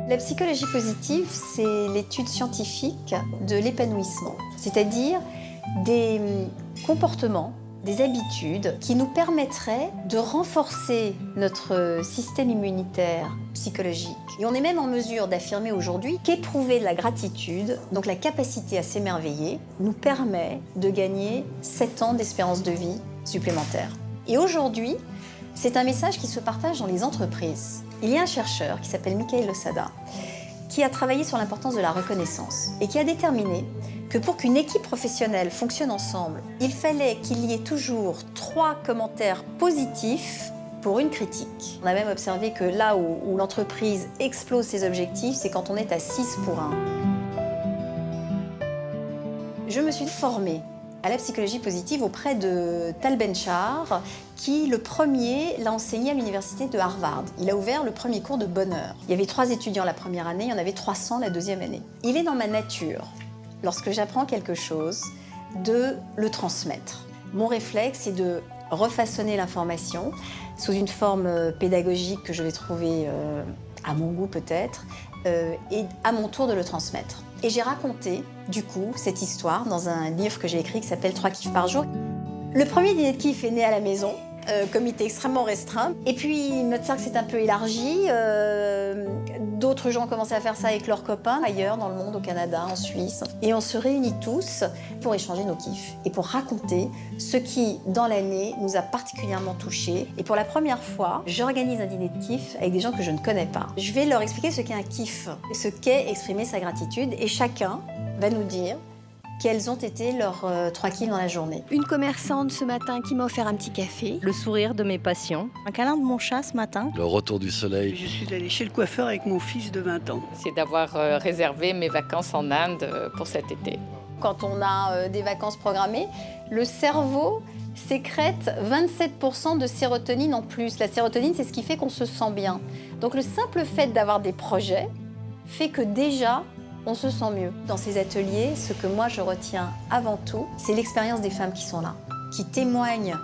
La psychologie positive, c'est l'étude scientifique de l'épanouissement, c'est-à-dire des comportements, des habitudes qui nous permettraient de renforcer notre système immunitaire psychologique. Et on est même en mesure d'affirmer aujourd'hui qu'éprouver de la gratitude, donc la capacité à s'émerveiller, nous permet de gagner 7 ans d'espérance de vie supplémentaire. Et aujourd'hui, c'est un message qui se partage dans les entreprises. Il y a un chercheur qui s'appelle Michael Losada qui a travaillé sur l'importance de la reconnaissance et qui a déterminé que pour qu'une équipe professionnelle fonctionne ensemble, il fallait qu'il y ait toujours 3 commentaires positifs pour une critique. On a même observé que là où l'entreprise explose ses objectifs, c'est quand on est à 6 pour 1. Je me suis formée à la psychologie positive auprès de Tal Ben-Shahar, qui, le premier, l'a enseigné à l'université de Harvard. Il a ouvert le premier cours de bonheur. Il y avait 3 étudiants la première année, il y en avait 300 la deuxième année. Il est dans ma nature, lorsque j'apprends quelque chose, de le transmettre. Mon réflexe est de refaçonner l'information sous une forme pédagogique que je vais trouver à mon goût peut-être, et à mon tour de le transmettre. Et j'ai raconté, du coup, cette histoire dans un livre que j'ai écrit qui s'appelle 3 kiffs par jour. Le premier dîner de kiff est né à la maison, comité extrêmement restreint. Et puis, notre cercle s'est un peu élargi. D'autres gens ont commencé à faire ça avec leurs copains, ailleurs dans le monde, au Canada, en Suisse. Et on se réunit tous pour échanger nos kiffs et pour raconter ce qui, dans l'année, nous a particulièrement touchés. Et pour la première fois, j'organise un dîner de kiff avec des gens que je ne connais pas. Je vais leur expliquer ce qu'est un kiff, ce qu'est exprimer sa gratitude, et chacun va nous dire quels ont été leurs 3 kiffs dans la journée. Une commerçante ce matin qui m'a offert un petit café. Le sourire de mes patients. Un câlin de mon chat ce matin. Le retour du soleil. Je suis allée chez le coiffeur avec mon fils de 20 ans. C'est d'avoir réservé mes vacances en Inde pour cet été. Quand on a des vacances programmées, le cerveau sécrète 27% de sérotonine en plus. La sérotonine, c'est ce qui fait qu'on se sent bien. Donc le simple fait d'avoir des projets fait que déjà, on se sent mieux. Dans ces ateliers, ce que moi je retiens avant tout, c'est l'expérience des femmes qui sont là, qui témoignent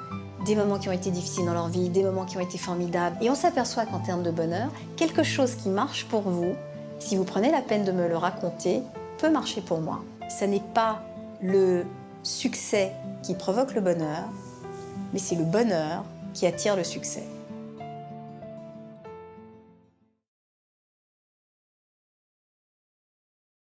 des moments qui ont été difficiles dans leur vie, des moments qui ont été formidables. Et on s'aperçoit qu'en termes de bonheur, quelque chose qui marche pour vous, si vous prenez la peine de me le raconter, peut marcher pour moi. Ce n'est pas le succès qui provoque le bonheur, mais c'est le bonheur qui attire le succès.